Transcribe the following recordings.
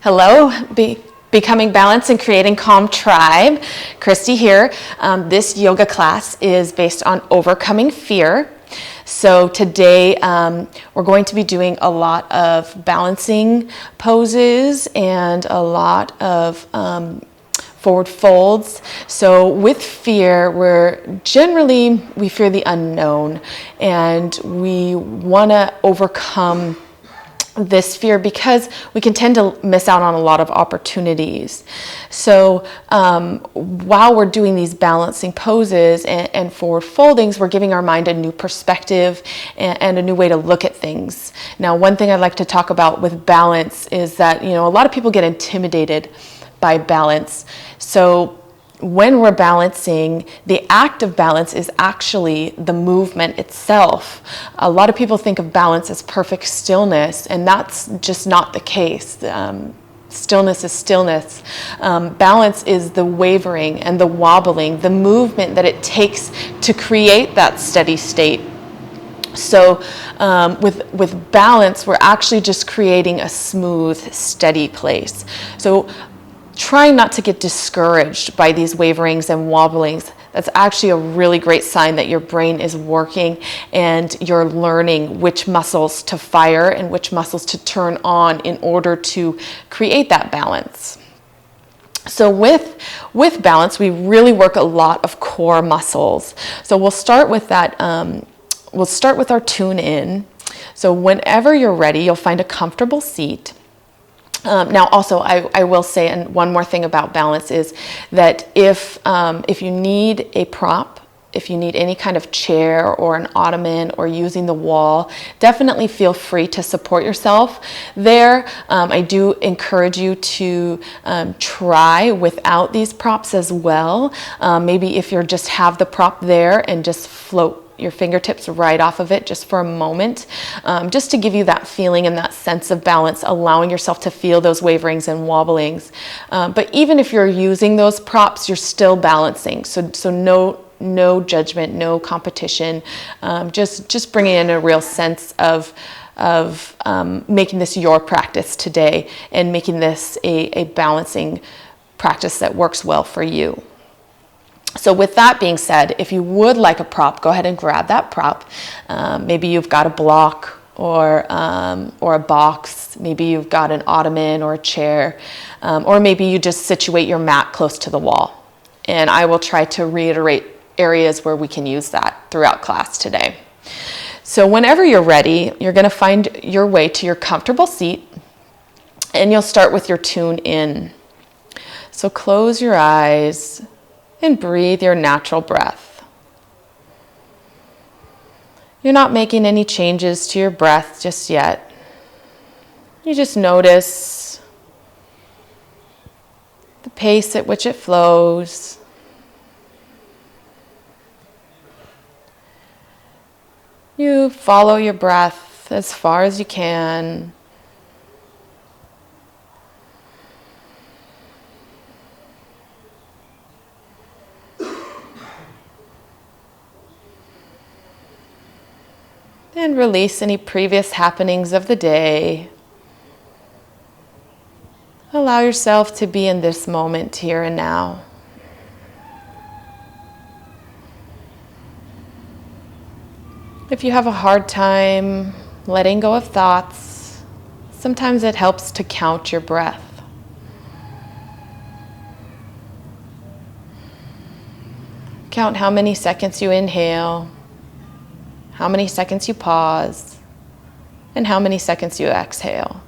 Hello, Becoming Balanced and Creating Calm Tribe. Christy here. This yoga class is based on overcoming fear. So today we're going to be doing a lot of balancing poses and a lot of forward folds. So with fear, we fear the unknown, and we want to overcome this fear because we can tend to miss out on a lot of opportunities. So while we're doing these balancing poses and forward foldings, we're giving our mind a new perspective and a new way to look at things. Now, one thing I'd like to talk about with balance is that, a lot of people get intimidated by balance. So when we're balancing, the act of balance is actually the movement itself. A lot of people think of balance as perfect stillness, and that's just not the case. Stillness is stillness. Balance is the wavering and the wobbling, the movement that it takes to create that steady state. So with balance, we're actually just creating a smooth, steady place. So trying not to get discouraged by these waverings and wobblings. That's actually a really great sign that your brain is working and you're learning which muscles to fire and which muscles to turn on in order to create that balance. So with balance, we really work a lot of core muscles. So we'll start with that. We'll start with our tune in. So whenever you're ready, you'll find a comfortable seat. Now, also, I will say, and one more thing about balance is that if you need a prop, if you need any kind of chair or an ottoman or using the wall, definitely feel free to support yourself there. I do encourage you to try without these props as well. Maybe if you just have the prop there and just float your fingertips right off of it just for a moment, just to give you that feeling and that sense of balance, allowing yourself to feel those waverings and wobblings. But even if you're using those props, you're still balancing. So no judgment, no competition, just bringing in a real sense of making this your practice today and making this a balancing practice that works well for you. So with that being said, if you would like a prop, go ahead and grab that prop. Maybe you've got a block or a box. Maybe you've got an ottoman or a chair, or maybe you just situate your mat close to the wall. And I will try to reiterate areas where we can use that throughout class today. So whenever you're ready, you're going to find your way to your comfortable seat, and you'll start with your tune in. So close your eyes and breathe your natural breath. You're not making any changes to your breath just yet. You just notice the pace at which it flows. You follow your breath as far as you can. And release any previous happenings of the day. Allow yourself to be in this moment, here and now. If you have a hard time letting go of thoughts, sometimes it helps to count your breath. Count how many seconds you inhale, how many seconds you pause, and how many seconds you exhale.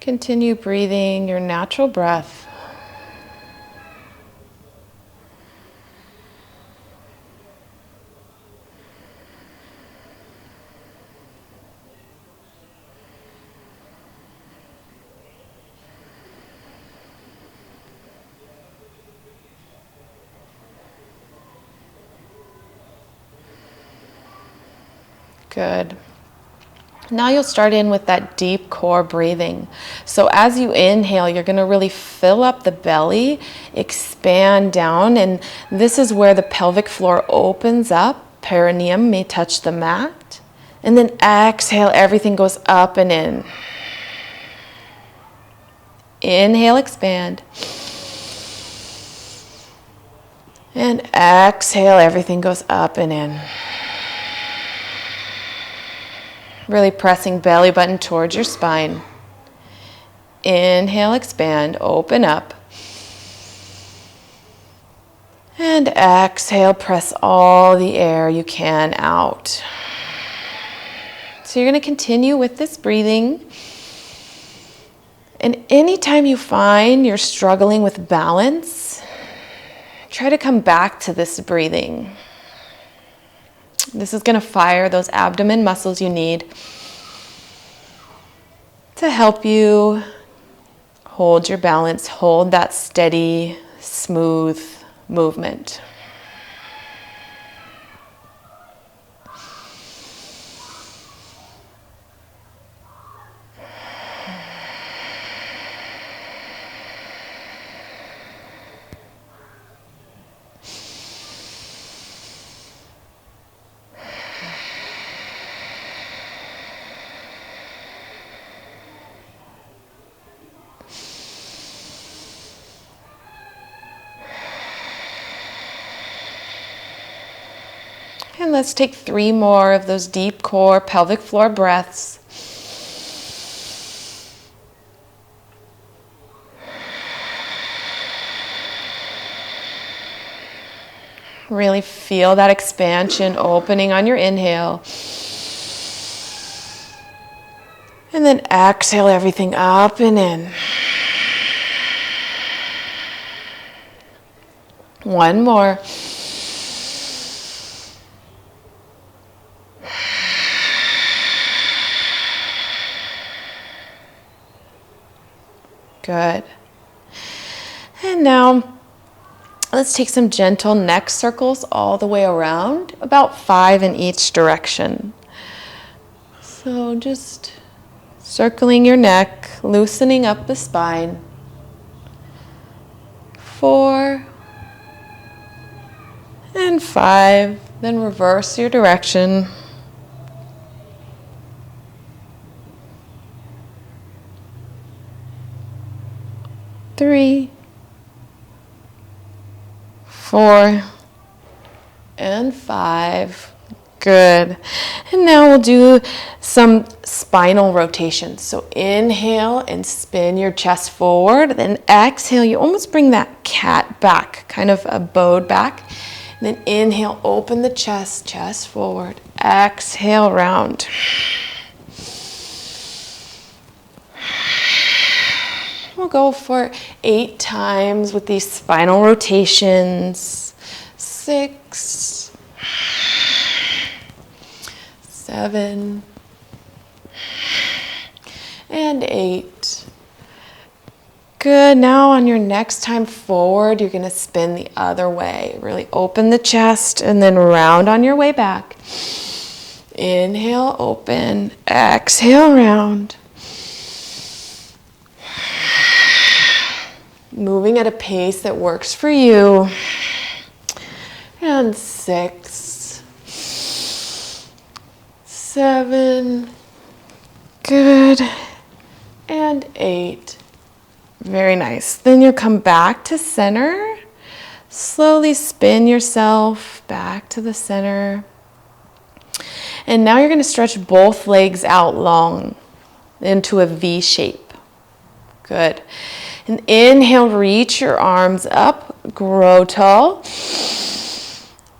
Continue breathing your natural breath. Good. Now you'll start in with that deep core breathing. So as you inhale, you're going to really fill up the belly, expand down, and this is where the pelvic floor opens up. Perineum may touch the mat. And then exhale, everything goes up and in. Inhale, expand. And exhale, everything goes up and in. Really pressing belly button towards your spine. Inhale, expand, open up. And exhale, press all the air you can out. So you're going to continue with this breathing. And anytime you find you're struggling with balance, try to come back to this breathing. This is going to fire those abdomen muscles you need to help you hold your balance, hold that steady, smooth movement. And let's take 3 more of those deep core pelvic floor breaths. Really feel that expansion opening on your inhale. And then exhale everything up and in. One more. Good. And now let's take some gentle neck circles all the way around, about 5 in each direction. So just circling your neck, loosening up the spine. 4 and 5, then reverse your direction. 3, 4, and 5. Good. And now we'll do some spinal rotations. So inhale and spin your chest forward. Then exhale, you almost bring that cat back, kind of a bowed back. And then inhale, open the chest, chest forward. Exhale, round. We'll go for 8 times with these spinal rotations. 6, 7, and 8. Good. Now on your next time forward, you're going to spin the other way. Really open the chest and then round on your way back. Inhale, open. Exhale, round. Moving at a pace that works for you. And 6, 7, good, and 8. Very nice. Then you'll come back to center. Slowly spin yourself back to the center. And now you're going to stretch both legs out long into a V shape. Good. And inhale, reach your arms up, grow tall.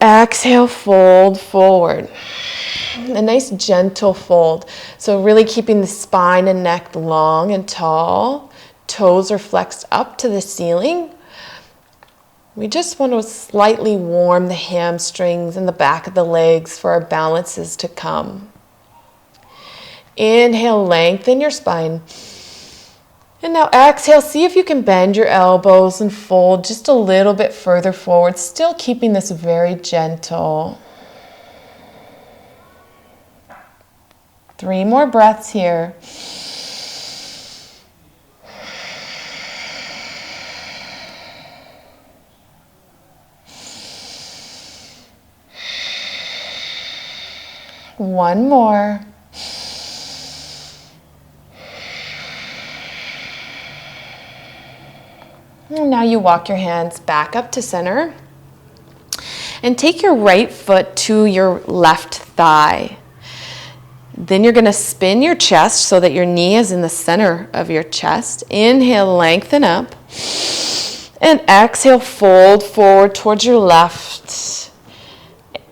Exhale, fold forward. A nice gentle fold. So really keeping the spine and neck long and tall. Toes are flexed up to the ceiling. We just want to slightly warm the hamstrings and the back of the legs for our balances to come. Inhale, lengthen your spine. And now exhale, see if you can bend your elbows and fold just a little bit further forward, still keeping this very gentle. 3 more breaths here. One more. And now you walk your hands back up to center and take your right foot to your left thigh. Then you're going to spin your chest so that your knee is in the center of your chest. Inhale, lengthen up. And exhale, fold forward towards your left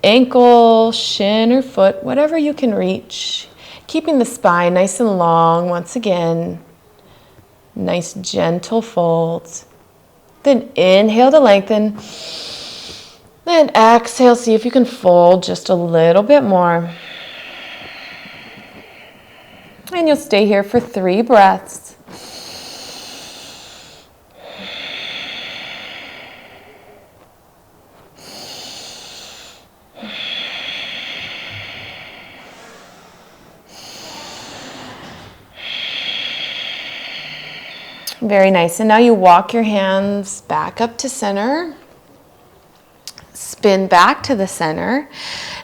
ankle, shin, or foot, whatever you can reach. Keeping the spine nice and long once again. Nice gentle folds. Then inhale to lengthen. Then exhale, see if you can fold just a little bit more. And you'll stay here for 3 breaths. Very nice. And now you walk your hands back up to center. Spin back to the center.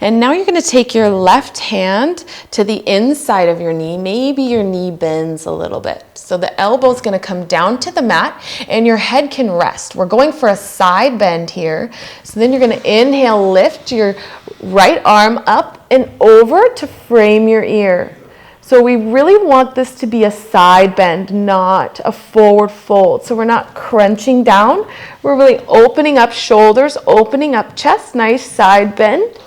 And now you're going to take your left hand to the inside of your knee. Maybe your knee bends a little bit. So the elbow is going to come down to the mat and your head can rest. We're going for a side bend here. So then you're going to inhale, lift your right arm up and over to frame your ear. So we really want this to be a side bend, not a forward fold. So we're not crunching down. We're really opening up shoulders, opening up chest, nice side bend.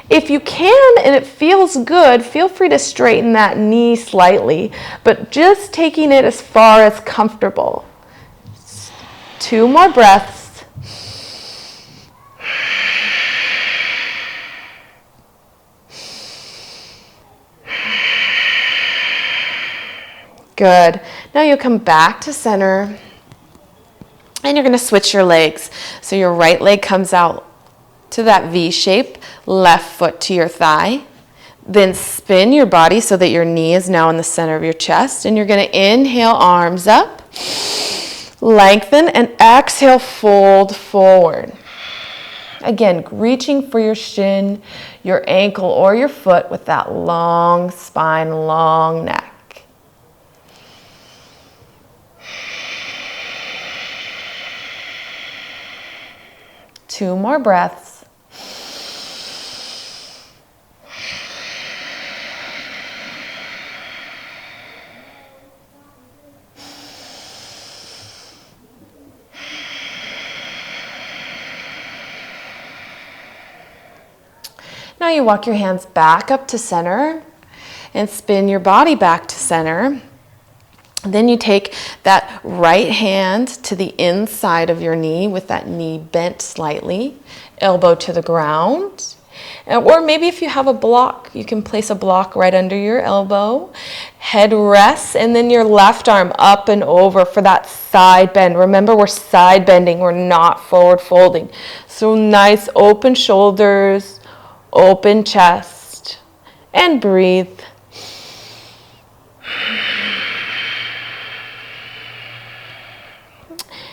If you can and it feels good, feel free to straighten that knee slightly, but just taking it as far as comfortable. 2 more breaths. Good. Now you'll come back to center and you're going to switch your legs. So your right leg comes out to that V shape, left foot to your thigh. Then spin your body so that your knee is now in the center of your chest. And you're going to inhale, arms up, lengthen, and exhale, fold forward. Again, reaching for your shin, your ankle, or your foot with that long spine, long neck. 2 more breaths. Now you walk your hands back up to center and spin your body back to center. Then you take that right hand to the inside of your knee with that knee bent slightly, elbow to the ground. Or maybe if you have a block, you can place a block right under your elbow. Head rests, and then your left arm up and over for that side bend. Remember, we're side bending, we're not forward folding. So nice open shoulders, open chest, and breathe.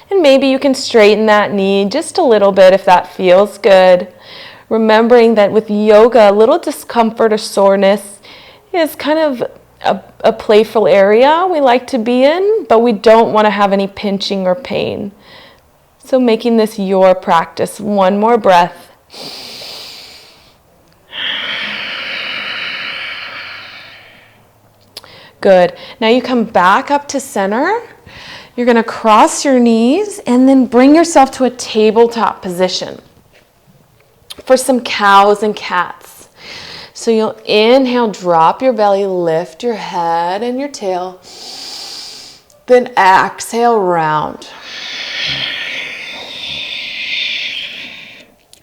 And maybe you can straighten that knee just a little bit if that feels good. Remembering that with yoga, a little discomfort or soreness is kind of a playful area we like to be in, but we don't want to have any pinching or pain. So making this your practice. 1 more breath. Good. Now you come back up to center. You're going to cross your knees and then bring yourself to a tabletop position for some cows and cats. So you'll inhale, drop your belly, lift your head and your tail. Then exhale, round.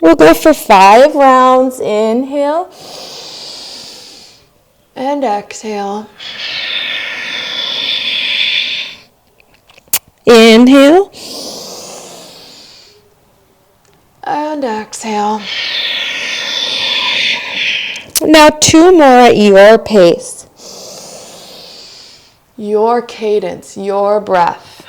We'll go for 5 rounds. Inhale and exhale. Inhale and exhale. Now 2 more at your pace. Your cadence, your breath.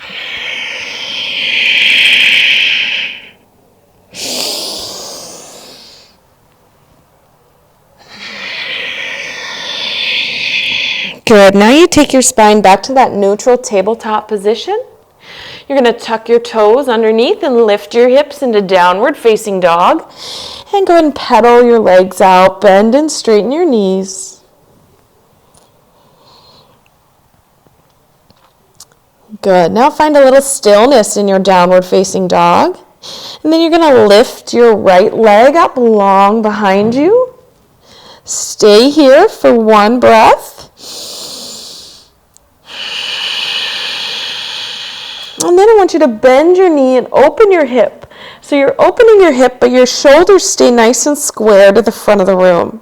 Good. Now you take your spine back to that neutral tabletop position. You're going to tuck your toes underneath and lift your hips into downward facing dog. And go ahead and pedal your legs out. Bend and straighten your knees. Good. Now find a little stillness in your downward facing dog. And then you're going to lift your right leg up long behind you. Stay here for one breath. And then I want you to bend your knee and open your hip. So you're opening your hip, but your shoulders stay nice and square to the front of the room.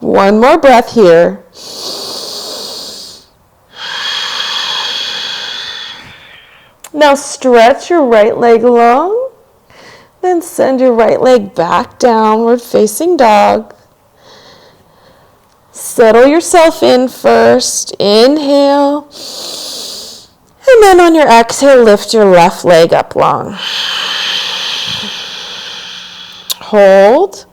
One more breath here. Now stretch your right leg long. Then send your right leg back downward facing dog. Settle yourself in first. Inhale. And then on your exhale, lift your left leg up long. Hold.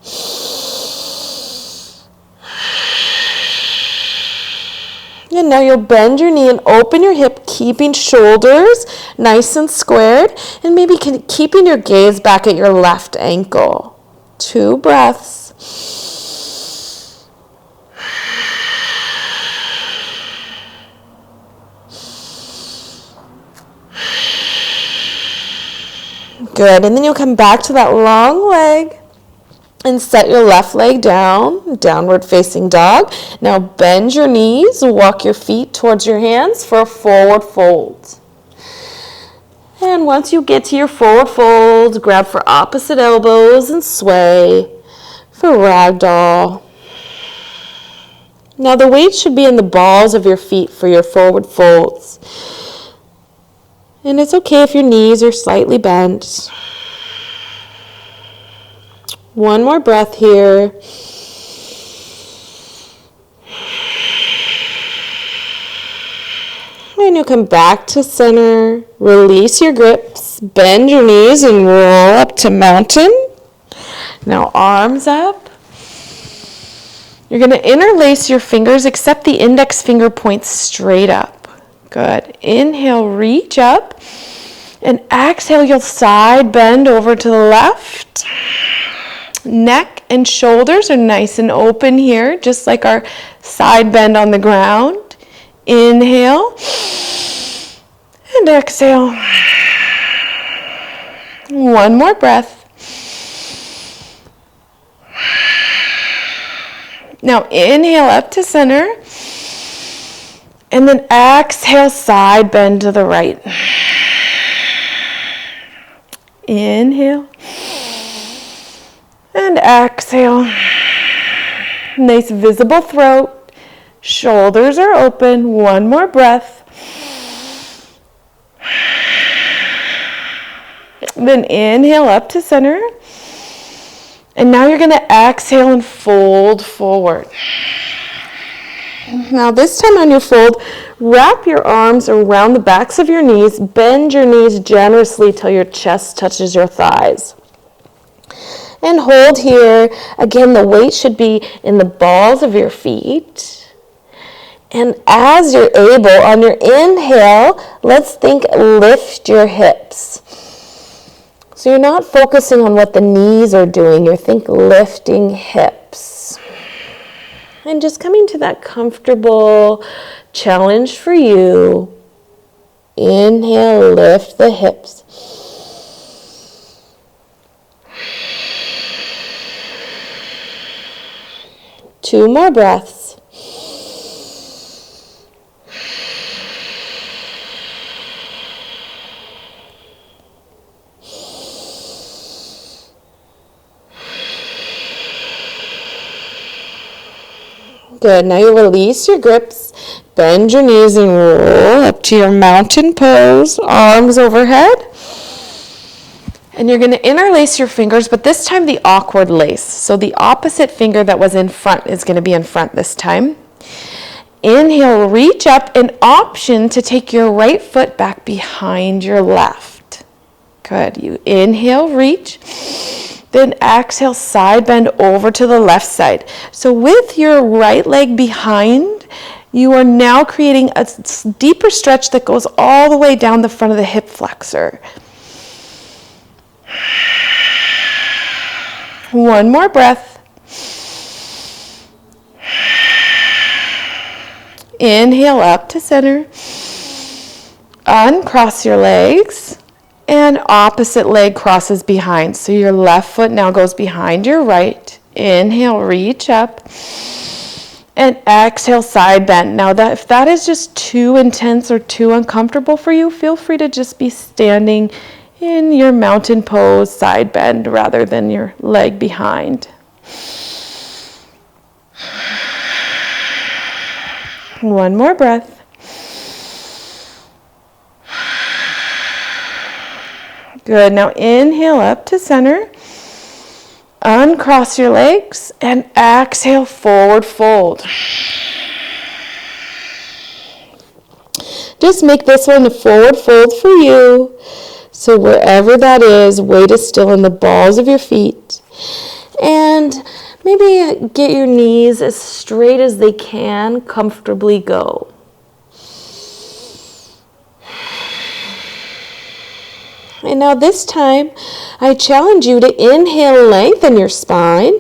And now you'll bend your knee and open your hip, keeping shoulders nice and squared, and maybe keeping your gaze back at your left ankle. 2 breaths. Good, and then you'll come back to that long leg and set your left leg down, downward facing dog. Now bend your knees, walk your feet towards your hands for a forward fold. And once you get to your forward fold, grab for opposite elbows and sway for ragdoll. Now the weight should be in the balls of your feet for your forward folds. And it's okay if your knees are slightly bent. One more breath here. And you'll come back to center. Release your grips. Bend your knees and roll up to mountain. Now arms up. You're going to interlace your fingers except the index finger points straight up. Good. Inhale, reach up. And exhale, you'll side bend over to the left. Neck and shoulders are nice and open here, just like our side bend on the ground. Inhale. And exhale. One more breath. Now inhale up to center. And then exhale, side bend to the right. Inhale. And exhale. Nice visible throat. Shoulders are open. One more breath. Then inhale up to center. And now you're going to exhale and fold forward. Now this time on your fold, wrap your arms around the backs of your knees. Bend your knees generously till your chest touches your thighs. And hold here. Again, the weight should be in the balls of your feet. And as you're able, on your inhale, let's think lift your hips. So you're not focusing on what the knees are doing. You're lifting hips. And just coming to that comfortable challenge for you. Inhale, lift the hips. Two more breaths. Good. Now you release your grips, bend your knees and roll up to your mountain pose, arms overhead. And you're going to interlace your fingers, but this time the awkward lace. So the opposite finger that was in front is going to be in front this time. Inhale, reach up, an option to take your right foot back behind your left. Good. You inhale, reach. Then exhale, side bend over to the left side. So with your right leg behind, you are now creating a deeper stretch that goes all the way down the front of the hip flexor. One more breath. Inhale up to center. Uncross your legs. And opposite leg crosses behind. So your left foot now goes behind your right. Inhale, reach up. And exhale, side bend. Now, if that is just too intense or too uncomfortable for you, feel free to just be standing in your mountain pose, side bend, rather than your leg behind. One more breath. Good. Now inhale up to center. Uncross your legs and exhale, forward fold. Just make this one a forward fold for you. So wherever that is, weight is still in the balls of your feet. And maybe get your knees as straight as they can comfortably go. And now this time, I challenge you to inhale, lengthen your spine.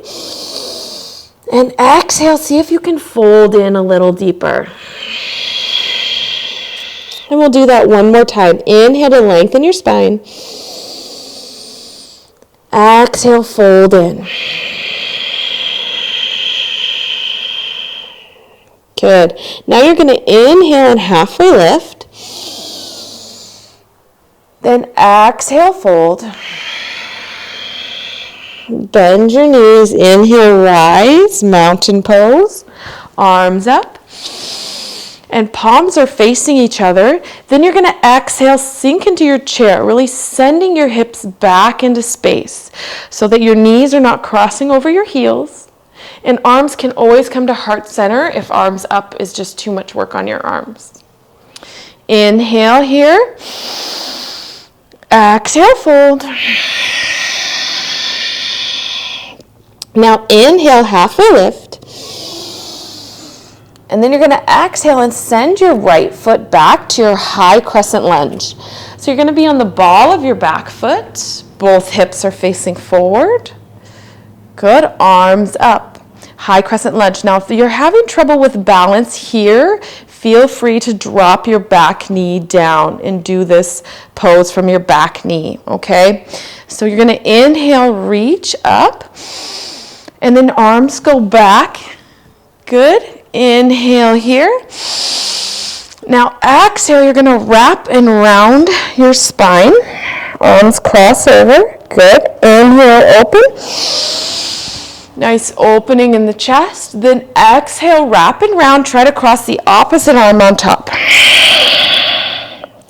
And exhale, see if you can fold in a little deeper. And we'll do that one more time. Inhale to lengthen your spine. Exhale, fold in. Good. Now you're going to inhale and halfway lift. Then exhale, fold. Bend your knees. Inhale, rise, mountain pose. Arms up. And palms are facing each other. Then you're going to exhale, sink into your chair, really sending your hips back into space so that your knees are not crossing over your heels. And arms can always come to heart center if arms up is just too much work on your arms. Inhale here. Exhale, fold. Now inhale, halfway lift. And then you're going to exhale and send your right foot back to your high crescent lunge. So you're going to be on the ball of your back foot. Both hips are facing forward. Good. Arms up. High crescent lunge. Now, if you're having trouble with balance here, feel free to drop your back knee down and do this pose from your back knee, okay? So you're going to inhale, reach up, and then arms go back. Good. Inhale here. Now exhale, you're going to wrap and round your spine. Arms cross over. Good. Inhale, open. Nice opening in the chest. Then exhale, wrap and round. Try to cross the opposite arm on top.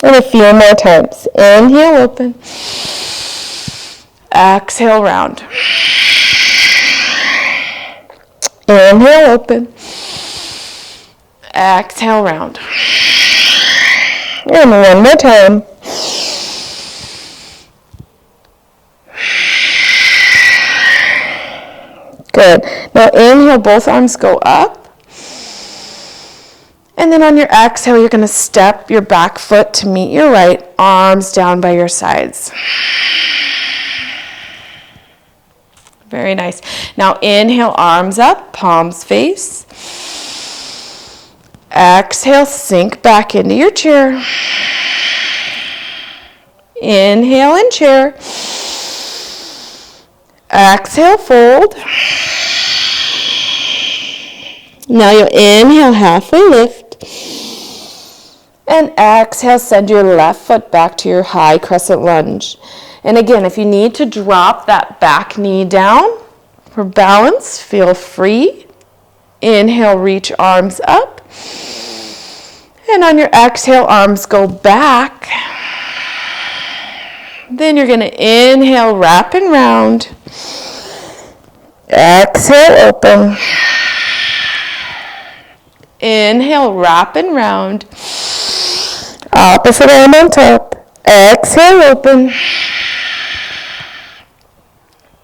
And a few more times. Inhale, open. Exhale, round. Inhale, open. Exhale, round. And one more time. Good. Now inhale, both arms go up. And then on your exhale, you're going to step your back foot to meet your right, arms down by your sides. Very nice. Now inhale, arms up, palms face. Exhale, sink back into your chair. Inhale and chair. Exhale, fold. Now you'll inhale, halfway lift. And exhale, send your left foot back to your high crescent lunge. And again, if you need to drop that back knee down for balance, feel free. Inhale, reach arms up. And on your exhale, arms go back. Then you're going to inhale, wrap and round. Exhale, open. Inhale, wrap and round. Opposite arm on top. Exhale, open.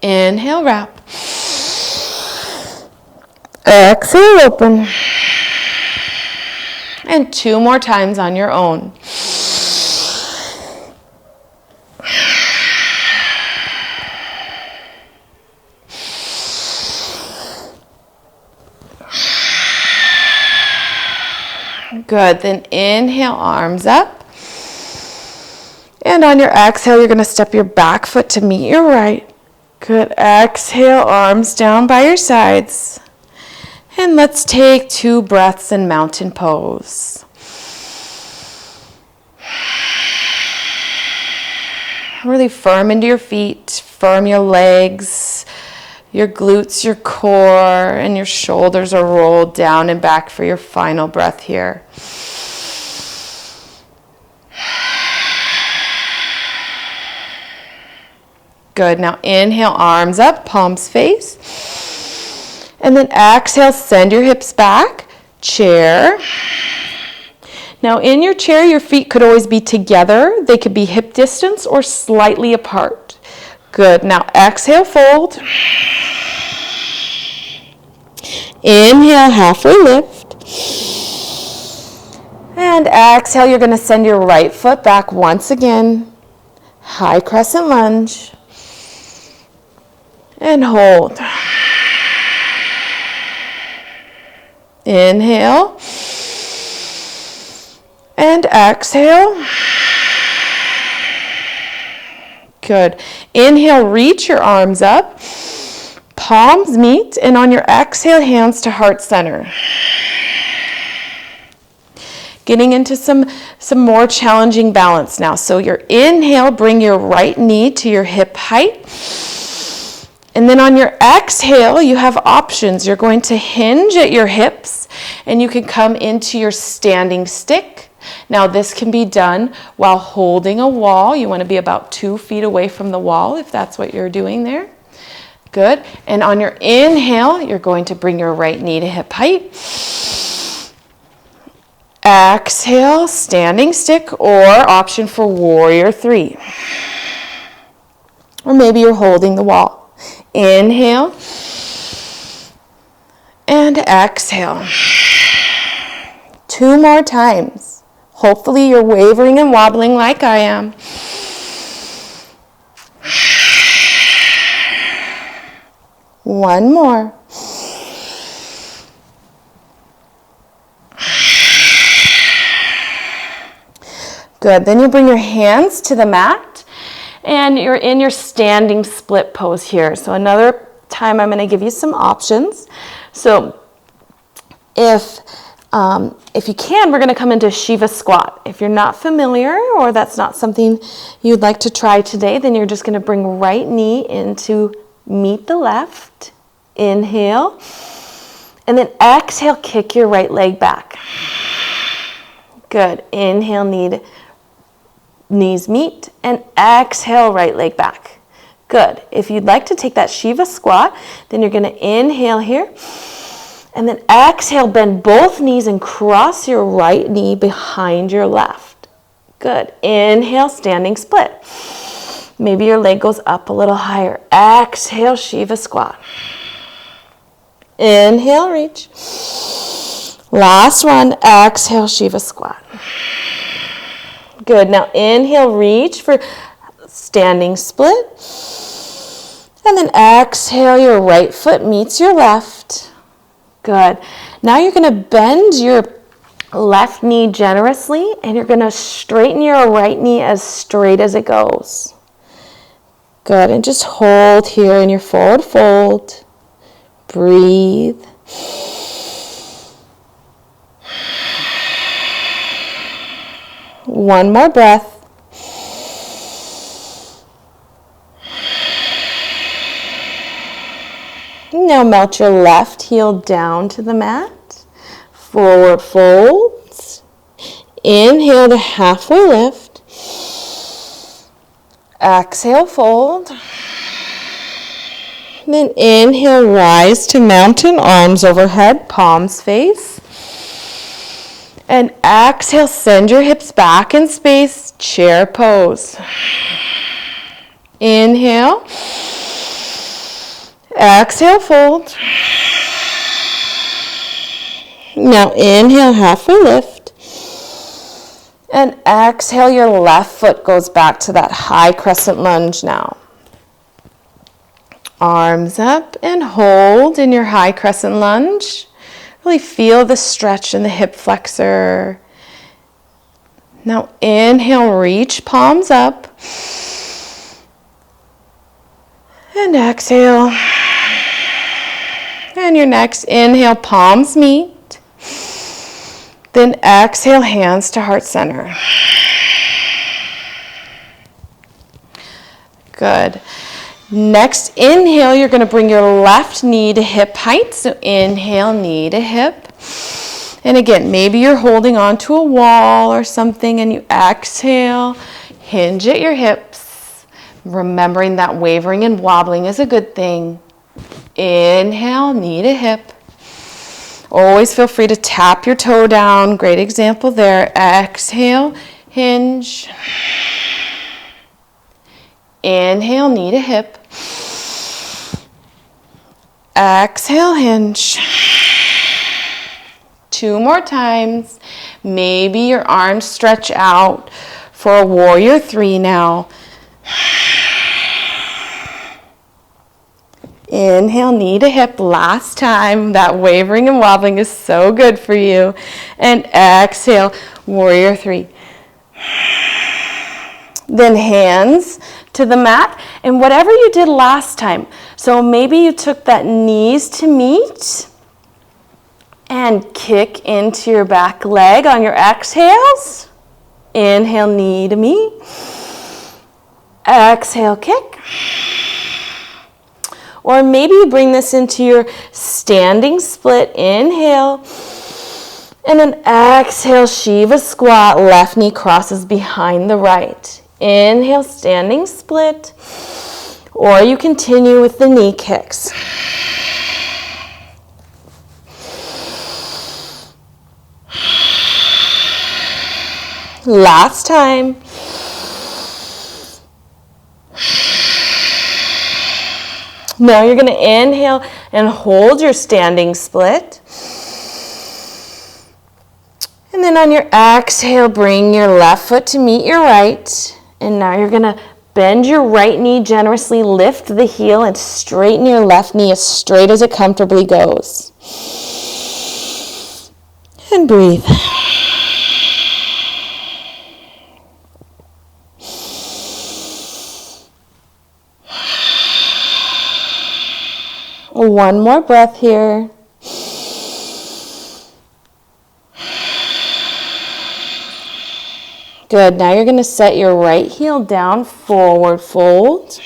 Inhale, wrap. Exhale, open. And 2 more times on your own. Good. Then inhale, arms up. And on your exhale, you're going to step your back foot to meet your right. Good. Exhale, arms down by your sides. And let's take 2 breaths in mountain pose. Really firm into your feet, firm your legs, your glutes, your core, and your shoulders are rolled down and back for your final breath here. Good. Now inhale, arms up, palms face. And then exhale, send your hips back, chair. Now in your chair, your feet could always be together. They could be hip distance or slightly apart. Good. Now exhale, fold. Inhale, halfway lift. And exhale, you're going to send your right foot back once again. High crescent lunge. And hold. Inhale. And exhale. Good. Inhale, reach your arms up. Palms meet, and on your exhale, hands to heart center. Getting into some more challenging balance now. So your inhale, bring your right knee to your hip height. And then on your exhale, you have options. You're going to hinge at your hips, and you can come into your standing stick. Now this can be done while holding a wall. You want to be about 2 feet away from the wall if that's what you're doing there. Good. And on your inhale, you're going to bring your right knee to hip height. Exhale, standing stick, or option for warrior 3. Or maybe you're holding the wall. Inhale. And exhale. 2 more times. Hopefully you're wavering and wobbling like I am. One more. Good. Then you bring your hands to the mat and you're in your standing split pose here. So another time I'm going to give you some options. So if you can, we're going to come into Shiva squat. If you're not familiar or that's not something you'd like to try today, then you're just going to bring right knee into meet the left. Inhale. And then exhale, kick your right leg back. Good. Inhale, knees meet. And exhale, right leg back. Good. If you'd like to take that Shiva squat, then you're going to inhale here. And then exhale, bend both knees and cross your right knee behind your left. Good. Inhale, standing split. Maybe your leg goes up a little higher. Exhale, Shiva squat. Inhale, reach. Last one. Exhale, Shiva squat. Good. Now inhale, reach for standing split. And then exhale, your right foot meets your left. Good. Now you're going to bend your left knee generously and you're going to straighten your right knee as straight as it goes. Good. And just hold here in your forward fold. Breathe. One more breath. Now melt your left heel down to the mat. Forward folds. Inhale to halfway lift. Exhale, fold. Then inhale, rise to mountain, arms overhead, palms face. And exhale, send your hips back in space, chair pose. Inhale. Exhale, fold. Now inhale, halfway lift. And exhale, your left foot goes back to that high crescent lunge now. Arms up and hold in your high crescent lunge. Really feel the stretch in the hip flexor. Now inhale, reach palms up. And exhale. And your next inhale, palms meet. Then exhale, hands to heart center. Good. Next inhale, you're going to bring your left knee to hip height. So inhale, knee to hip. And again, maybe you're holding onto a wall or something and you exhale, hinge at your hips. Remembering that wavering and wobbling is a good thing. Inhale, knee to hip. Always feel free to tap your toe down. Great example there. Exhale, hinge. Inhale, knee to hip. Exhale, hinge. 2 more times. Maybe your arms stretch out for a warrior 3 now. Inhale, knee to hip, last time. That wavering and wobbling is so good for you. And exhale, warrior 3. Then hands to the mat, and whatever you did last time. So maybe you took that knees to meet and kick into your back leg on your exhales. Inhale, knee to meet. Exhale, kick. Or maybe you bring this into your standing split. Inhale. And then exhale, Shiva squat. Left knee crosses behind the right. Inhale, standing split. Or you continue with the knee kicks. Last time. Now you're going to inhale and hold your standing split. And then on your exhale, bring your left foot to meet your right. And now you're going to bend your right knee generously, lift the heel, and straighten your left knee as straight as it comfortably goes. And breathe. One more breath here. Good. Now you're going to set your right heel down, forward fold.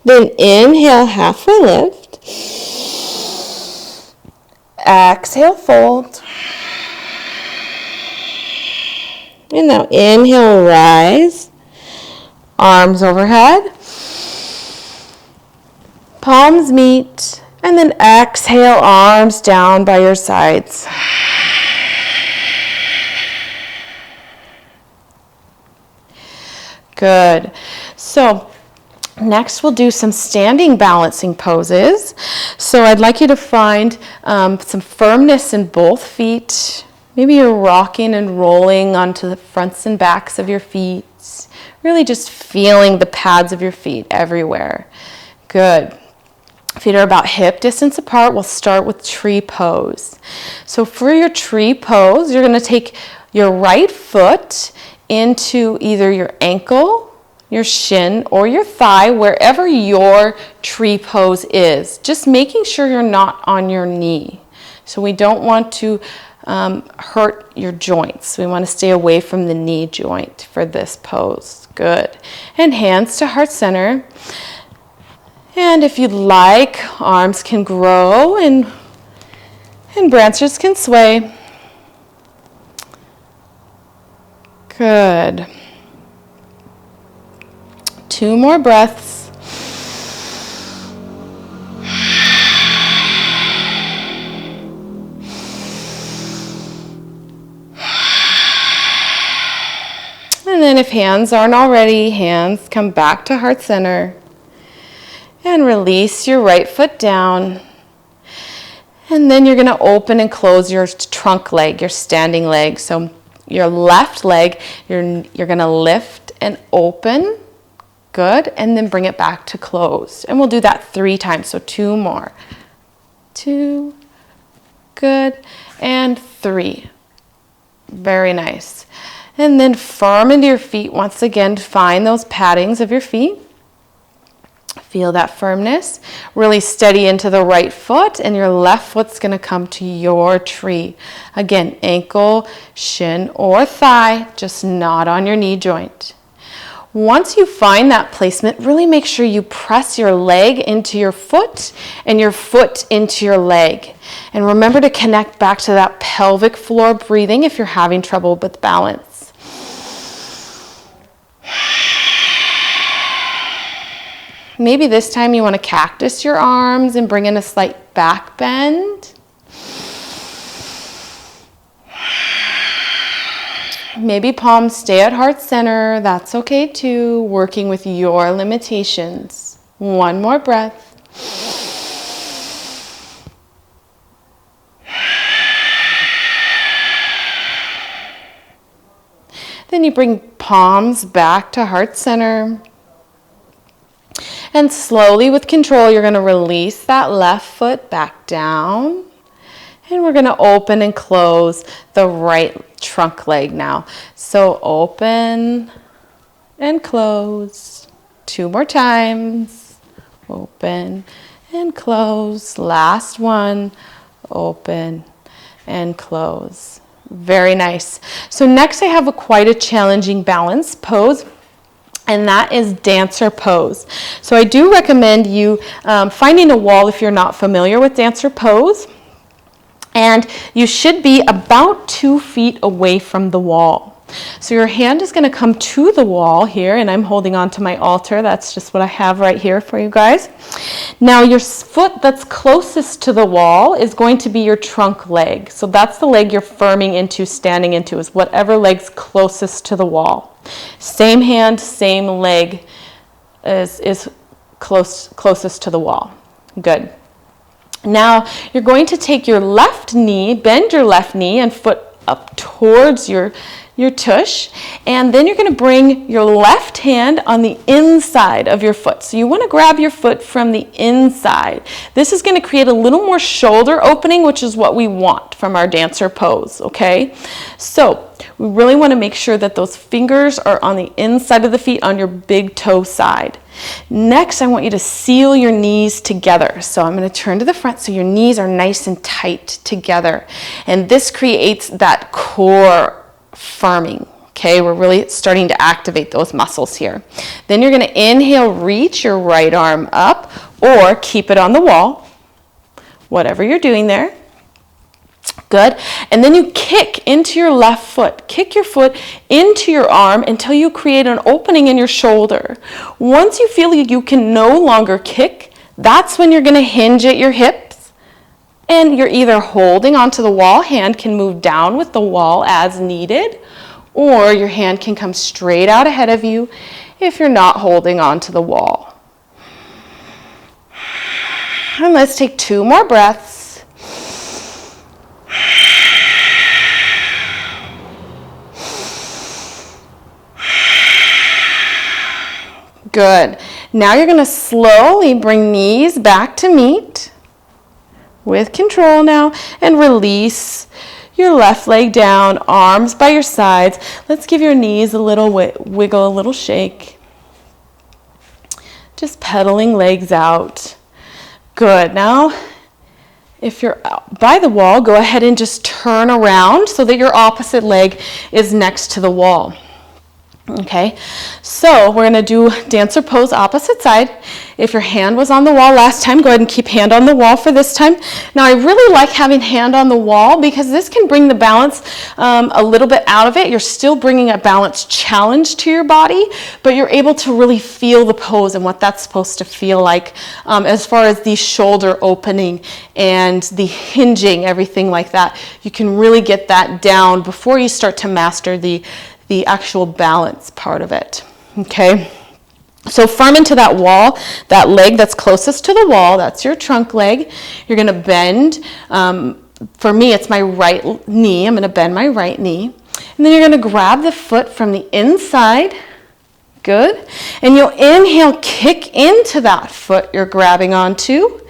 Then inhale, halfway lift. Exhale, fold. And now inhale, rise. Arms overhead. Palms meet, and then exhale, arms down by your sides. Good. So next we'll do some standing balancing poses. So I'd like you to find some firmness in both feet. Maybe you're rocking and rolling onto the fronts and backs of your feet. Really just feeling the pads of your feet everywhere. Good. Feet are about hip distance apart. We'll start with tree pose. So for your tree pose, you're going to take your right foot into either your ankle, your shin, or your thigh, wherever your tree pose is. Just making sure you're not on your knee. So we don't want to hurt your joints. We want to stay away from the knee joint for this pose. Good. And hands to heart center. And if you'd like, arms can grow and branches can sway. Good. 2 more breaths. And then if hands aren't already, hands come back to heart center. And release your right foot down. And then you're going to open and close your trunk leg, your standing leg. So your left leg, you're going to lift and open. Good. And then bring it back to close. And we'll do that 3 times. So 2 more. 2. Good. And 3. Very nice. And then firm into your feet. Once again, find those paddings of your feet. Feel that firmness. Really steady into the right foot, and your left foot's going to come to your tree. Again, ankle, shin, or thigh, just not on your knee joint. Once you find that placement, really make sure you press your leg into your foot and your foot into your leg. And remember to connect back to that pelvic floor breathing if you're having trouble with balance. Maybe this time you want to cactus your arms and bring in a slight back bend. Maybe palms stay at heart center. That's okay too. Working with your limitations. 1 more breath. Then you bring palms back to heart center. And slowly with control, you're going to release that left foot back down. And we're going to open and close the right trunk leg now. So open and close. 2 more times. Open and close. Last one. Open and close. Very nice. So next I have quite a challenging balance pose. And that is dancer pose. So I do recommend you finding a wall if you're not familiar with dancer pose. And you should be about 2 feet away from the wall. So your hand is going to come to the wall here, and I'm holding on to my altar. That's just what I have right here for you guys. Now your foot that's closest to the wall is going to be your trunk leg. So that's the leg you're firming into, standing into, is whatever leg's closest to the wall. Same hand, same leg is closest to the wall. Good. Now you're going to take your left knee, bend your left knee and foot up towards your tush, and then you're going to bring your left hand on the inside of your foot. So you want to grab your foot from the inside. This is going to create a little more shoulder opening, which is what we want from our dancer pose, okay? So we really want to make sure that those fingers are on the inside of the feet on your big toe side. Next, I want you to seal your knees together. So I'm going to turn to the front so your knees are nice and tight together. And this creates that core firming. Okay, we're really starting to activate those muscles here. Then you're going to inhale, reach your right arm up, or keep it on the wall, whatever you're doing there. Good. And then you kick into your left foot. Kick your foot into your arm until you create an opening in your shoulder. Once you feel you can no longer kick, that's when you're going to hinge at your hips. And you're either holding onto the wall, hand can move down with the wall as needed, or your hand can come straight out ahead of you if you're not holding onto the wall. And let's take 2 more breaths. Good. Now you're going to slowly bring knees back to meet with control now, and release your left leg down, arms by your sides. Let's give your knees a little wiggle, a little shake. Just pedaling legs out. Good. Now, if you're by the wall, go ahead and just turn around so that your opposite leg is next to the wall. Okay, so we're gonna do dancer pose opposite side. If your hand was on the wall last time, go ahead and keep hand on the wall for this time. Now I really like having hand on the wall because this can bring the balance a little bit out of it. You're still bringing a balance challenge to your body, but you're able to really feel the pose and what that's supposed to feel like as far as the shoulder opening and the hinging, everything like that. You can really get that down before you start to master the actual balance part of it, okay? So firm into that wall, that leg that's closest to the wall, that's your trunk leg. You're gonna bend, for me it's my right knee, I'm gonna bend my right knee. And then you're gonna grab the foot from the inside, good. And you'll inhale, kick into that foot you're grabbing onto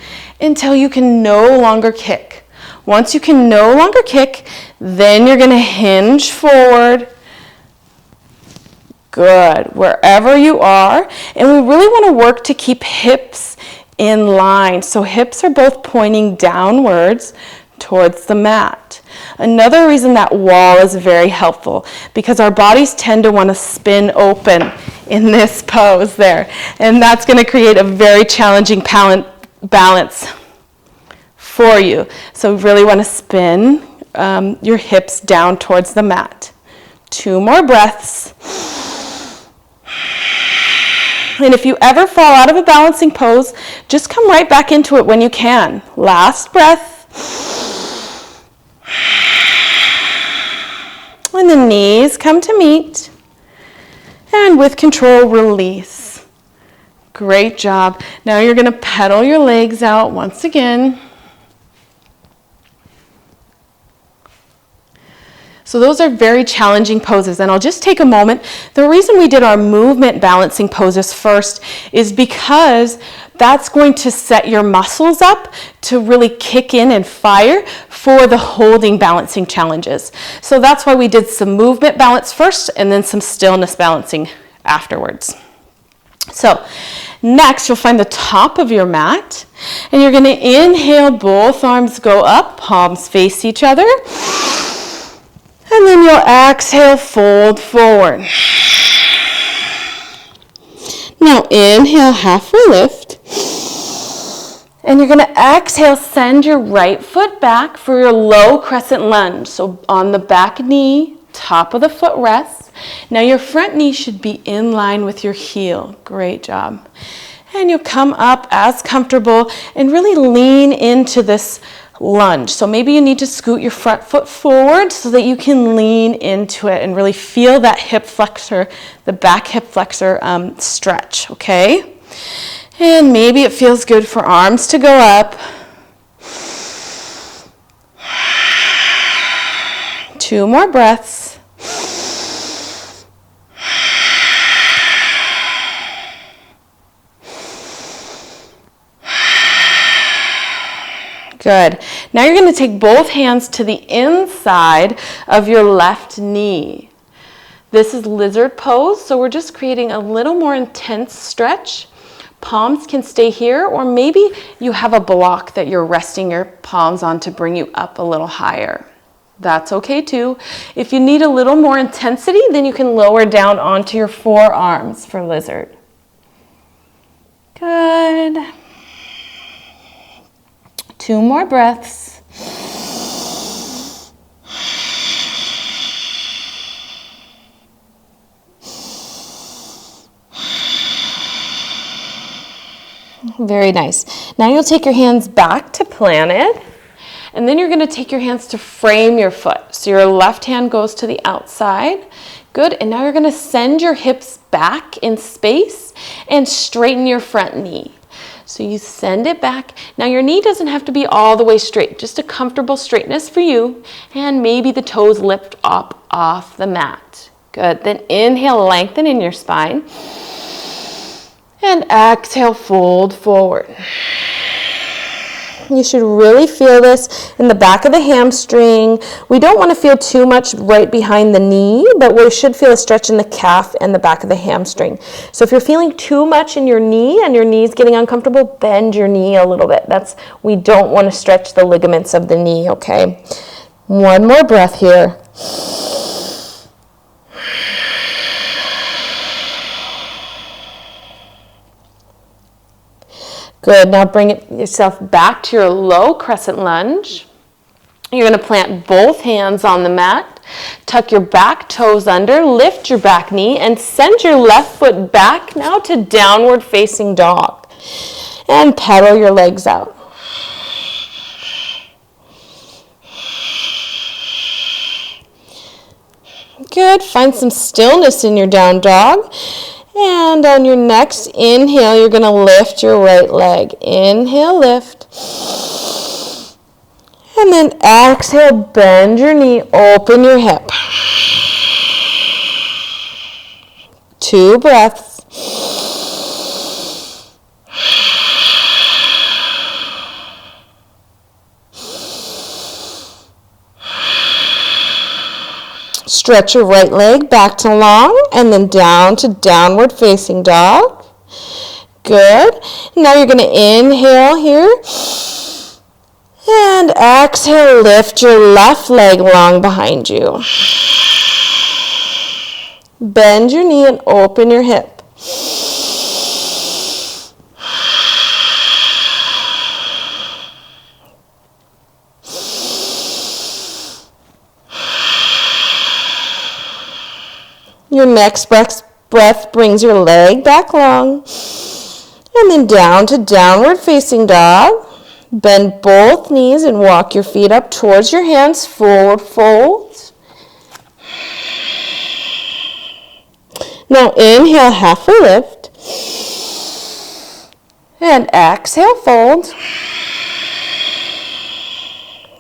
until you can no longer kick. Once you can no longer kick, then you're gonna hinge forward. Good, wherever you are. And we really want to work to keep hips in line. So hips are both pointing downwards towards the mat. Another reason that wall is very helpful because our bodies tend to want to spin open in this pose there. And that's going to create a very challenging balance for you. So we really want to spin your hips down towards the mat. 2 more breaths. And if you ever fall out of a balancing pose, just come right back into it when you can. Last breath. And the knees come to meet. And with control, release. Great job. Now you're going to pedal your legs out once again. So those are very challenging poses, and I'll just take a moment. The reason we did our movement balancing poses first is because that's going to set your muscles up to really kick in and fire for the holding balancing challenges. So that's why we did some movement balance first and then some stillness balancing afterwards. So next, you'll find the top of your mat, and you're going to inhale, both arms go up, palms face each other. And then you'll exhale, fold forward. Now inhale, halfway lift. And you're going to exhale, send your right foot back for your low crescent lunge. So on the back knee, top of the foot rests. Now your front knee should be in line with your heel. Great job. And you'll come up as comfortable and really lean into this lunge. So maybe you need to scoot your front foot forward so that you can lean into it and really feel that hip flexor, the back hip flexor stretch, okay? And maybe it feels good for arms to go up. 2 more breaths. Good. Now you're going to take both hands to the inside of your left knee. This is lizard pose, so we're just creating a little more intense stretch. Palms can stay here, or maybe you have a block that you're resting your palms on to bring you up a little higher. That's okay too. If you need a little more intensity, then you can lower down onto your forearms for lizard. Good. 2 more breaths. Very nice. Now you'll take your hands back to planted, and then you're going to take your hands to frame your foot. So your left hand goes to the outside. Good. And now you're going to send your hips back in space and straighten your front knee. So you send it back. Now your knee doesn't have to be all the way straight, just a comfortable straightness for you. And maybe the toes lift up off the mat. Good. Then inhale, lengthen in your spine. And exhale, fold forward. You should really feel this in the back of the hamstring. We don't want to feel too much right behind the knee, but we should feel a stretch in the calf and the back of the hamstring. So if you're feeling too much in your knee and your knee's getting uncomfortable, bend your knee a little bit. We don't want to stretch the ligaments of the knee, okay? 1 more breath here. Good. Now bring yourself back to your low crescent lunge. You're going to plant both hands on the mat. Tuck your back toes under, lift your back knee, and send your left foot back now to downward facing dog. And pedal your legs out. Good. Find some stillness in your down dog. And on your next inhale, you're going to lift your right leg. Inhale, lift. And then exhale, bend your knee, open your hip. 2 breaths. Stretch your right leg back to long and then down to downward facing dog. Good. Now you're going to inhale here. And exhale, lift your left leg long behind you. Bend your knee and open your hip. Your next breath brings your leg back long. And then down to downward facing dog. Bend both knees and walk your feet up towards your hands, forward fold. Now inhale, halfway lift. And exhale, fold.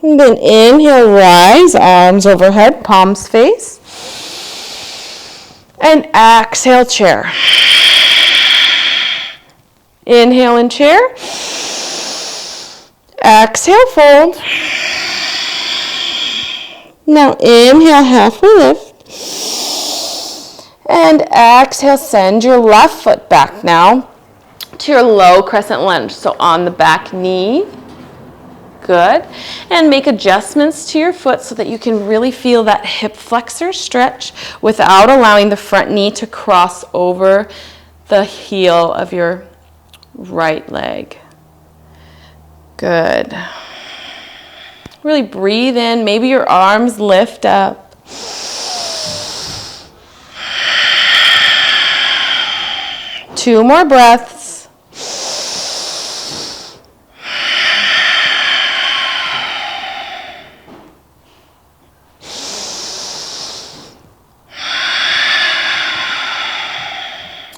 And then inhale, rise, arms overhead, palms face. And exhale, chair. Inhale in chair. Exhale, fold. Now inhale, halfway lift. And exhale, send your left foot back now to your low crescent lunge. So on the back knee. Good. And make adjustments to your foot so that you can really feel that hip flexor stretch without allowing the front knee to cross over the heel of your right leg. Good. Really breathe in. Maybe your arms lift up. Two more breaths.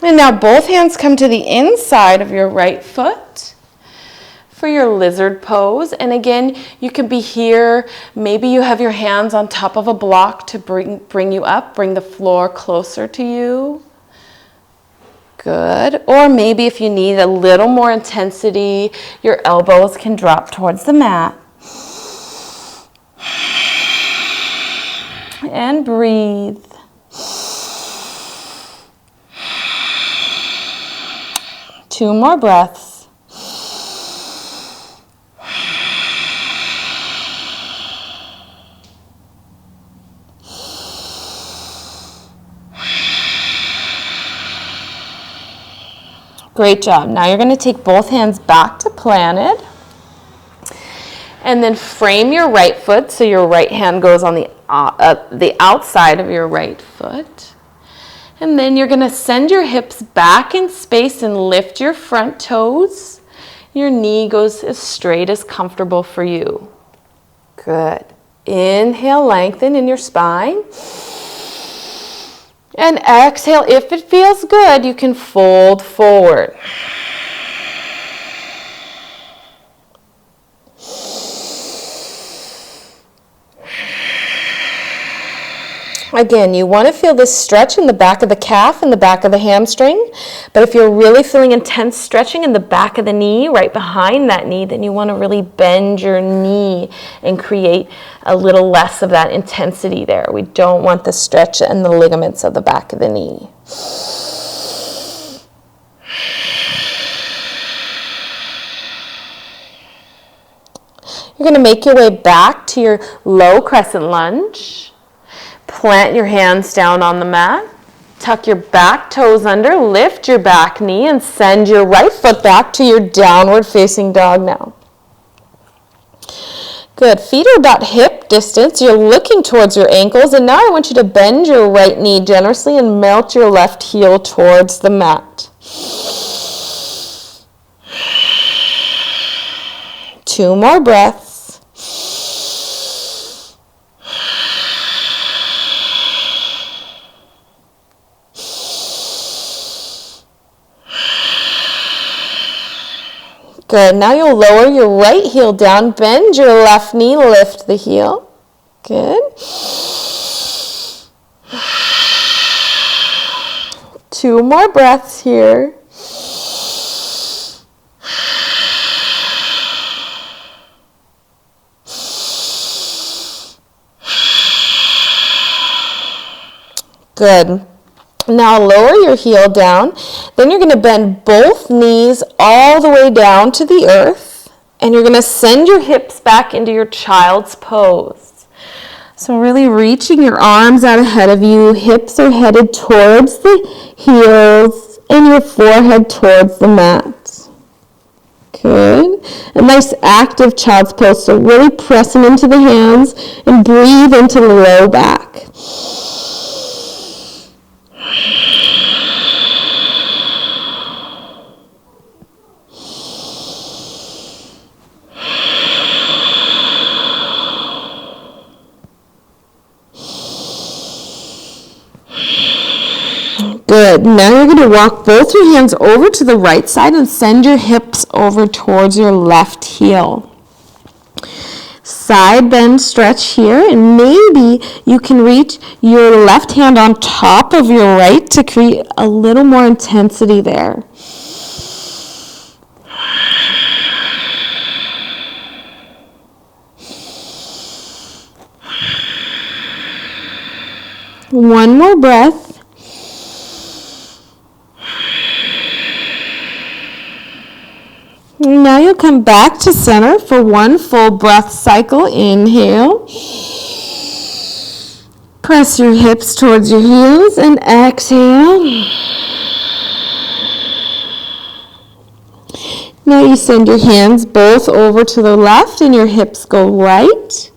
And now both hands come to the inside of your right foot for your lizard pose. And again, you can be here. Maybe you have your hands on top of a block to bring you up, bring the floor closer to you. Good. Or maybe if you need a little more intensity, your elbows can drop towards the mat. And breathe. Two more breaths. Great job. Now you're going to take both hands back to planted. And then frame your right foot so your right hand goes on the outside of your right foot. And then you're going to send your hips back in space and lift your front toes. Your knee goes as straight as comfortable for you. Good. Inhale, lengthen in your spine. And exhale, if it feels good, you can fold forward. Again, you want to feel this stretch in the back of the calf and the back of the hamstring. But if you're really feeling intense stretching in the back of the knee, right behind that knee, then you want to really bend your knee and create a little less of that intensity there. We don't want the stretch in the ligaments of the back of the knee. You're going to make your way back to your low crescent lunge. Plant your hands down on the mat. tuck your back toes under, lift your back knee, and send your right foot back to your downward facing dog now. Good. Feet are about hip distance. You're looking towards your ankles, and now I want you to bend your right knee generously and melt your left heel towards the mat. 2 more breaths. Good. Now you'll lower your right heel down, bend your left knee, lift the heel. Good. 2 more breaths here. Good. Now lower your heel down. Then you're going to bend both knees all the way down to the earth. And you're going to send your hips back into your child's pose. So really reaching your arms out ahead of you. Hips are headed towards the heels and your forehead towards the mat. Good. A nice active child's pose. So really pressing into the hands and breathe into the low back. Good. Now you're going to walk both your hands over to the right side and send your hips over towards your left heel. Side bend stretch here, and maybe you can reach your left hand on top of your right to create a little more intensity there. One more breath. Now you'll come back to center for 1 full breath cycle. Inhale. Press your hips towards your heels and exhale. Now you send your hands both over to the left and your hips go right.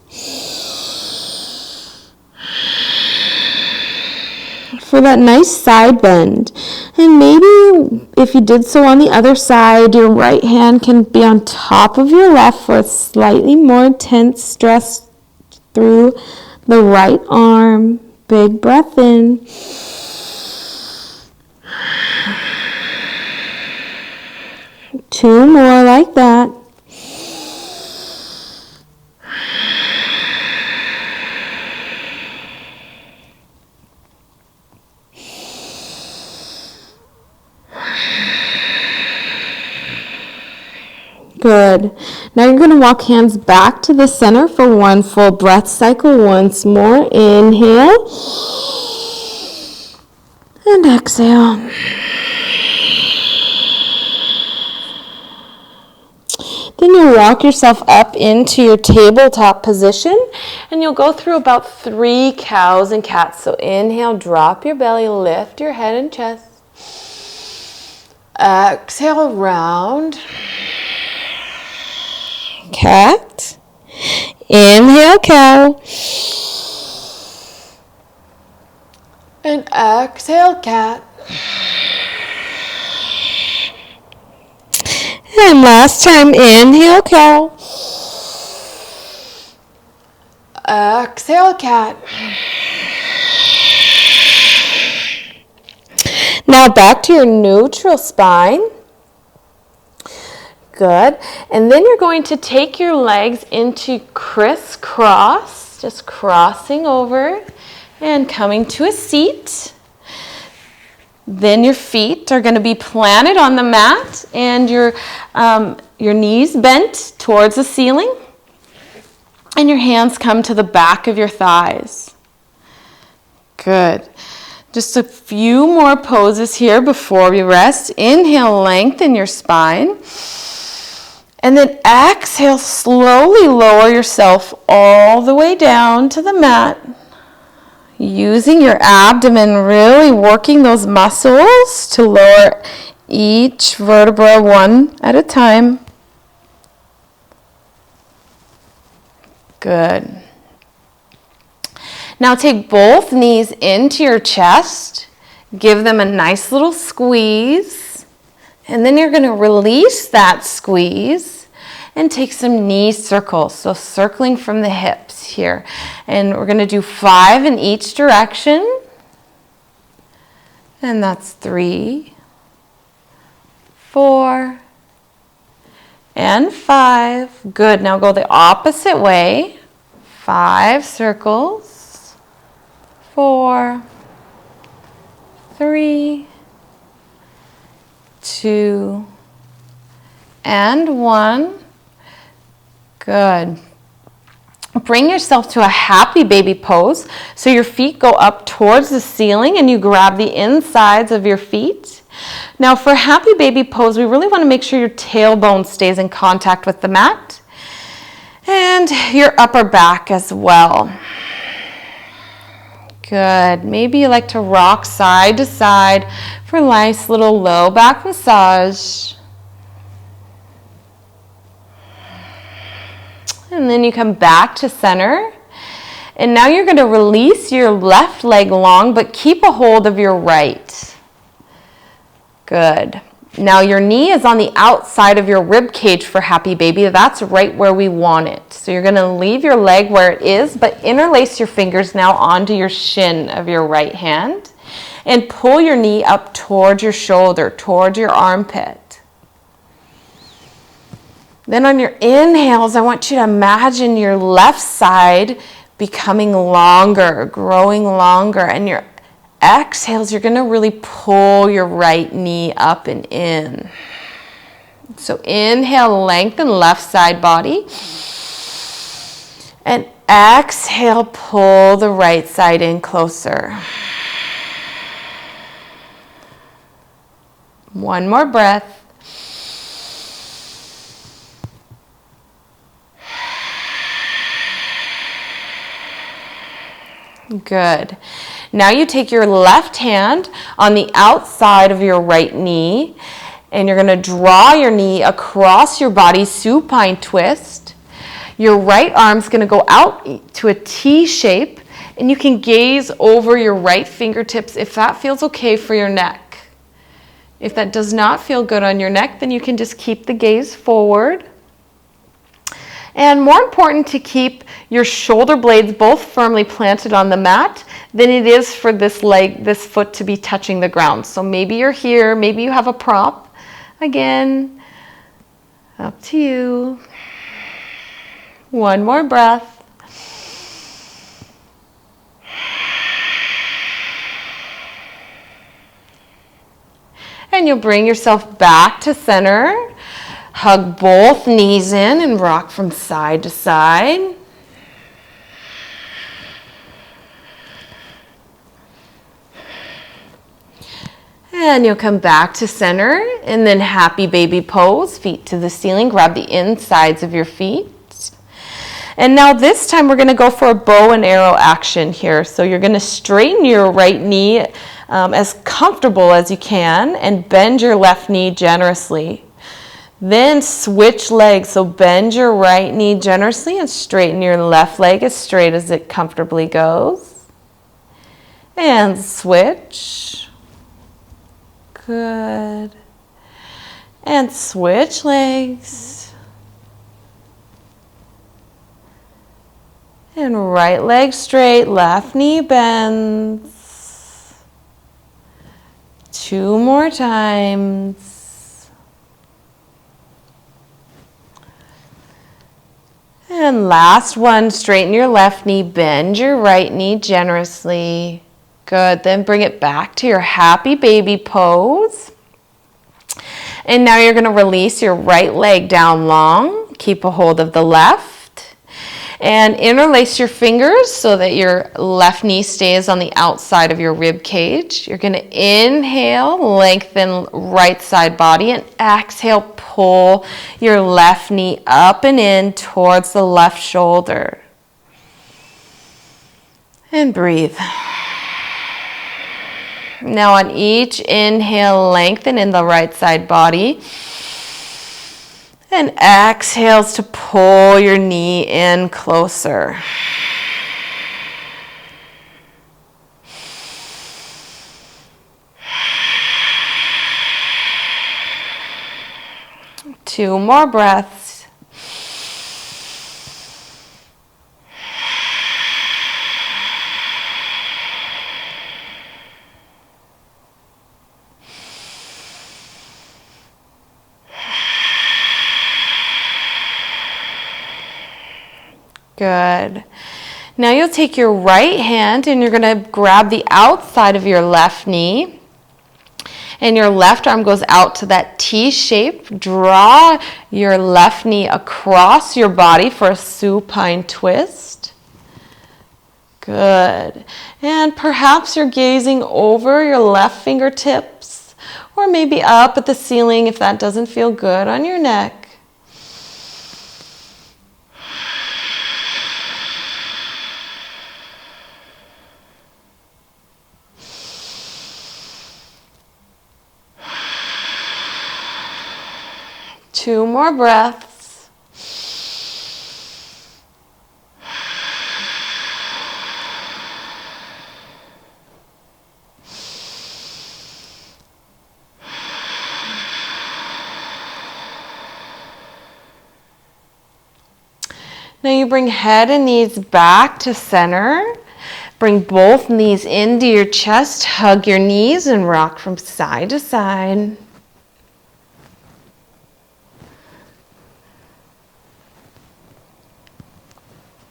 For that nice side bend. And maybe if you did so on the other side, your right hand can be on top of your left for a slightly more intense stress through the right arm. Big breath in. Two more like that. Good. Now you're going to walk hands back to the center for 1 full breath cycle. Once more. Inhale. And exhale. Then you'll walk yourself up into your tabletop position, and you'll go through about 3 cows and cats. So inhale, drop your belly, lift your head and chest. Exhale, round. Cat. Inhale, cow. And exhale, cat. And last time, inhale, cow. Exhale, cat. Now back to your neutral spine. Good. And then you're going to take your legs into crisscross, just crossing over and coming to a seat. Then your feet are going to be planted on the mat and your knees bent towards the ceiling. And your hands come to the back of your thighs. Good. Just a few more poses here before we rest. Inhale, lengthen your spine. And then exhale, slowly lower yourself all the way down to the mat. Using your abdomen, really working those muscles to lower each vertebra one at a time. Good. Now take both knees into your chest. Give them a nice little squeeze. And then you're going to release that squeeze and take some knee circles. So circling from the hips here. And we're going to do 5 in each direction. And that's 3, 4, and 5. Good. Now go the opposite way. 5 circles. 4, 3, 2, and 1. Good. Bring yourself to a happy baby pose. So your feet go up towards the ceiling and you grab the insides of your feet. Now for happy baby pose, we really want to make sure your tailbone stays in contact with the mat and your upper back as well. Good. Maybe you like to rock side to side for a nice little low back massage. And then you come back to center. And now you're going to release your left leg long, but keep a hold of your right. Good. Now your knee is on the outside of your rib cage for happy baby. That's right where we want it. So you're going to leave your leg where it is, but interlace your fingers now onto your shin of your right hand. And pull your knee up towards your shoulder, towards your armpit. Then on your inhales, I want you to imagine your left side becoming longer, growing longer. And your exhales, you're going to really pull your right knee up and in. So inhale, lengthen left side body. And exhale, pull the right side in closer. One more breath. Good. Now you take your left hand on the outside of your right knee and you're going to draw your knee across your body, supine twist. Your right arm's going to go out to a T shape and you can gaze over your right fingertips if that feels okay for your neck. If that does not feel good on your neck, then you can just keep the gaze forward. And more important to keep your shoulder blades both firmly planted on the mat than it is for this leg, this foot to be touching the ground. So maybe you're here, maybe you have a prop. Again, up to you. One more breath. And you'll bring yourself back to center. Hug both knees in and rock from side to side. And you'll come back to center and then happy baby pose, feet to the ceiling. Grab the insides of your feet. And now this time we're going to go for a bow and arrow action here. So you're going to straighten your right knee as comfortable as you can and bend your left knee generously. Then switch legs, so bend your right knee generously and straighten your left leg as straight as it comfortably goes. And switch. Good. And switch legs. And right leg straight, left knee bends. 2 more times. And last one, straighten your left knee, bend your right knee generously. Good, then bring it back to your happy baby pose. And now you're going to release your right leg down long. Keep a hold of the left. And interlace your fingers so that your left knee stays on the outside of your rib cage. You're going to inhale, lengthen right side body, and exhale, pull your left knee up and in towards the left shoulder. And breathe. Now on each inhale, lengthen in the right side body. And exhales to pull your knee in closer. Two more breaths. Good. Now you'll take your right hand and you're going to grab the outside of your left knee. And your left arm goes out to that T shape. Draw your left knee across your body for a supine twist. Good. And perhaps you're gazing over your left fingertips, or maybe up at the ceiling if that doesn't feel good on your neck. Two more breaths. Now you bring head and knees back to center. Bring both knees into your chest. Hug your knees and rock from side to side.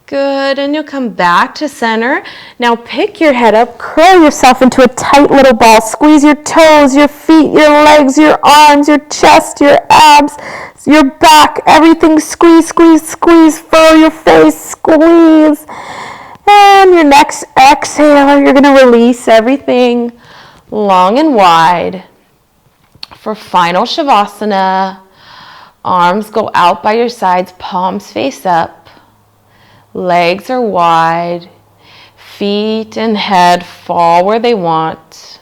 Good, and you'll come back to center. Now pick your head up, curl yourself into a tight little ball. Squeeze your toes, your feet, your legs, your arms, your chest, your abs, your back. Everything squeeze, squeeze, squeeze. Furrow your face, squeeze. And your next exhale, you're going to release everything long and wide. For final Shavasana, arms go out by your sides, palms face up. Legs are wide, feet and head fall where they want,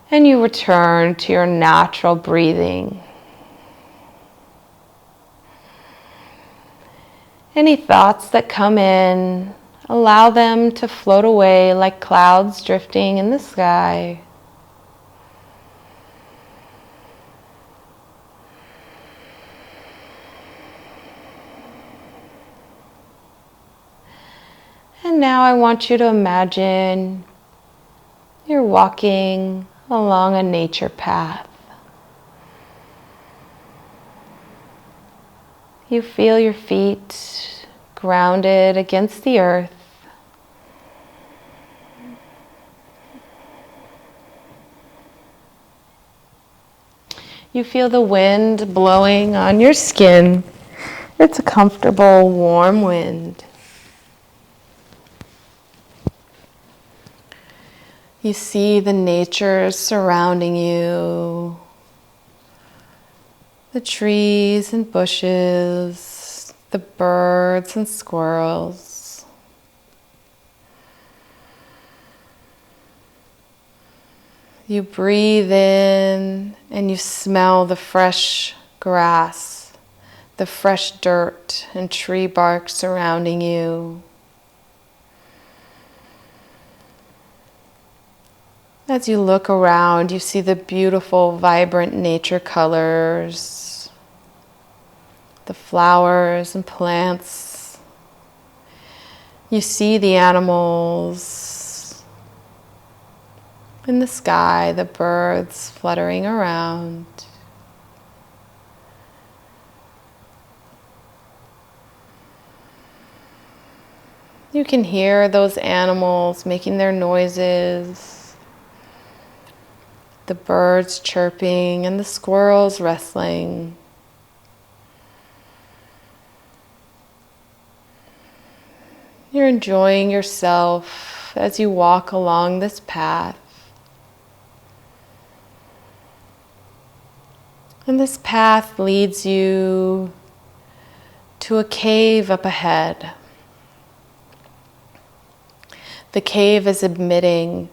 and you return to your natural breathing. Any thoughts that come in, allow them to float away like clouds drifting in the sky. And now I want you to imagine you're walking along a nature path. You feel your feet grounded against the earth. You feel the wind blowing on your skin. It's a comfortable, warm wind. You see the nature surrounding you, the trees and bushes, the birds and squirrels. You breathe in and you smell the fresh grass, the fresh dirt and tree bark surrounding you. As you look around, you see the beautiful, vibrant nature colors, the flowers and plants. You see the animals in the sky, the birds fluttering around. You can hear those animals making their noises. The birds chirping and the squirrels wrestling. You're enjoying yourself as you walk along this path. And this path leads you to a cave up ahead. The cave is emitting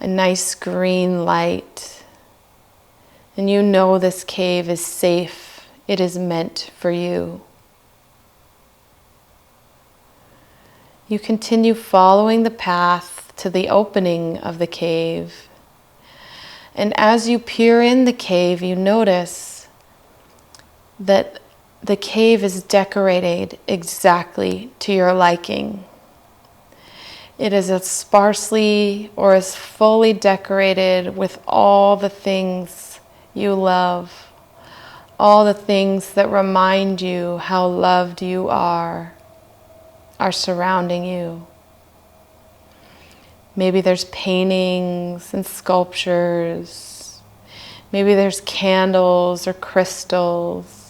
a nice green light. And you know this cave is safe. It is meant for you. You continue following the path to the opening of the cave. And as you peer in the cave, you notice that the cave is decorated exactly to your liking. It is as sparsely or as fully decorated with all the things you love, all the things that remind you how loved you are surrounding you. Maybe there's paintings and sculptures. Maybe there's candles or crystals.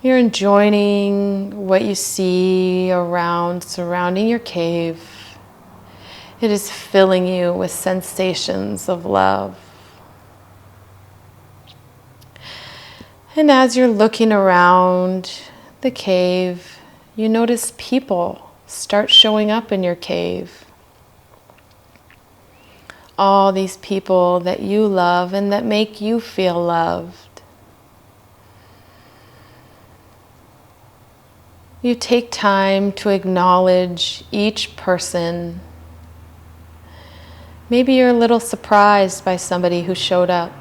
You're enjoying what you see surrounding your cave. It is filling you with sensations of love. And as you're looking around the cave, you notice people start showing up in your cave. All these people that you love and that make you feel loved. You take time to acknowledge each person. Maybe you're a little surprised by somebody who showed up.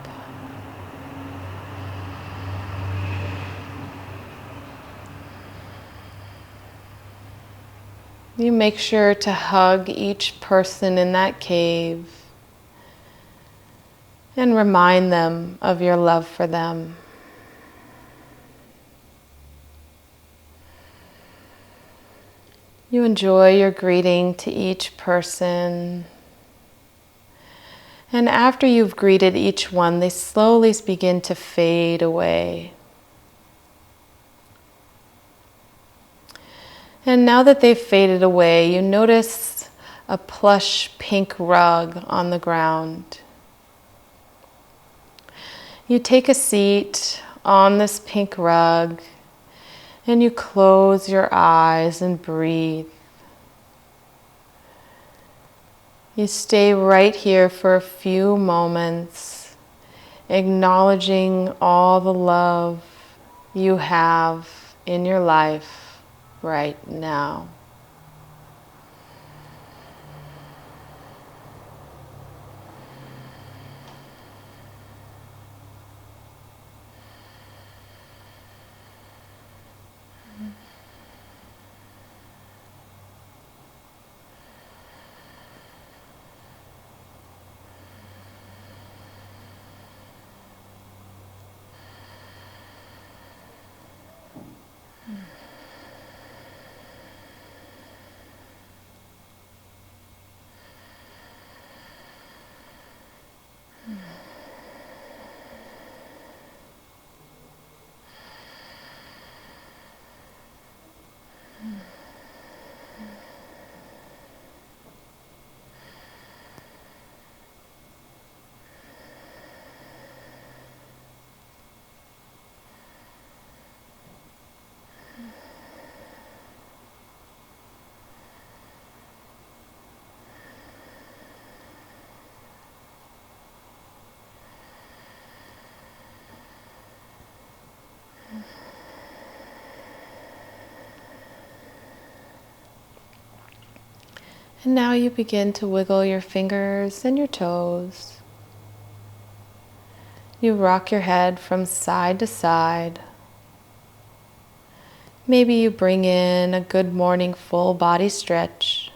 You make sure to hug each person in that cave and remind them of your love for them. You enjoy your greeting to each person. And after you've greeted each one, they slowly begin to fade away. And now that they've faded away, you notice a plush pink rug on the ground. You take a seat on this pink rug and you close your eyes and breathe. You stay right here for a few moments, acknowledging all the love you have in your life right now. And now you begin to wiggle your fingers and your toes. You rock your head from side to side. Maybe you bring in a good morning full body stretch.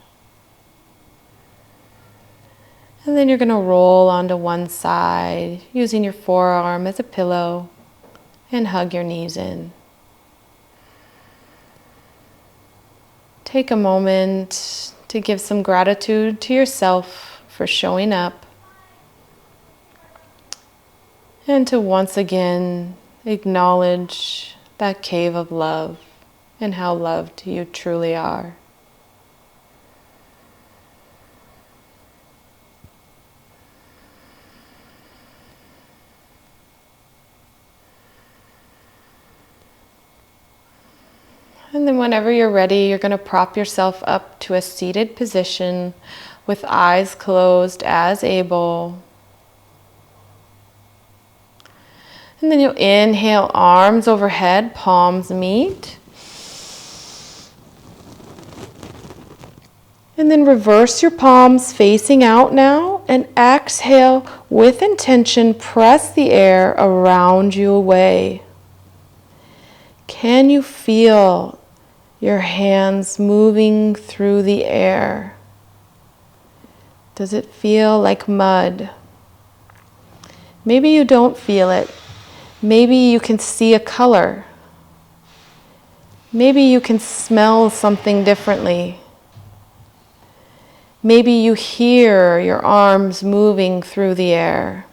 And then you're going to roll onto one side using your forearm as a pillow and hug your knees in. Take a moment to give some gratitude to yourself for showing up and to once again acknowledge that cave of love and how loved you truly are. And And then whenever you're ready, you're going to prop yourself up to a seated position with eyes closed as able. And then you'll inhale, arms overhead, palms meet. And then reverse your palms facing out now, and exhale with intention, press the air around you away. Can you feel your hands moving through the air? Does it feel like mud? Maybe you don't feel it. Maybe you can see a color. Maybe you can smell something differently. Maybe you hear your arms moving through the air.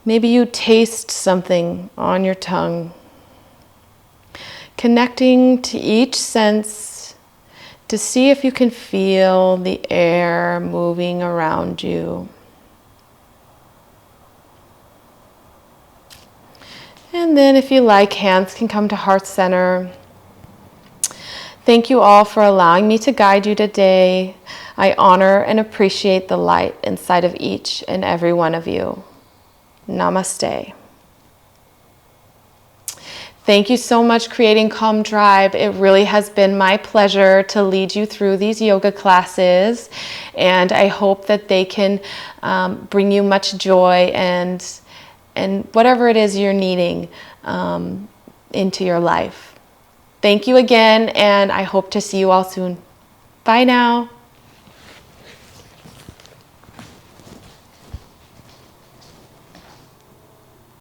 Maybe you taste something on your tongue. Connecting to each sense to see if you can feel the air moving around you. And then if you like, hands can come to heart center. Thank you all for allowing me to guide you today. I honor and appreciate the light inside of each and every one of you. Namaste. Thank you so much, Creating Calm Tribe. It really has been my pleasure to lead you through these yoga classes, and I hope that they can bring you much joy and whatever it is you're needing into your life. Thank you again, and I hope to see you all soon. Bye now.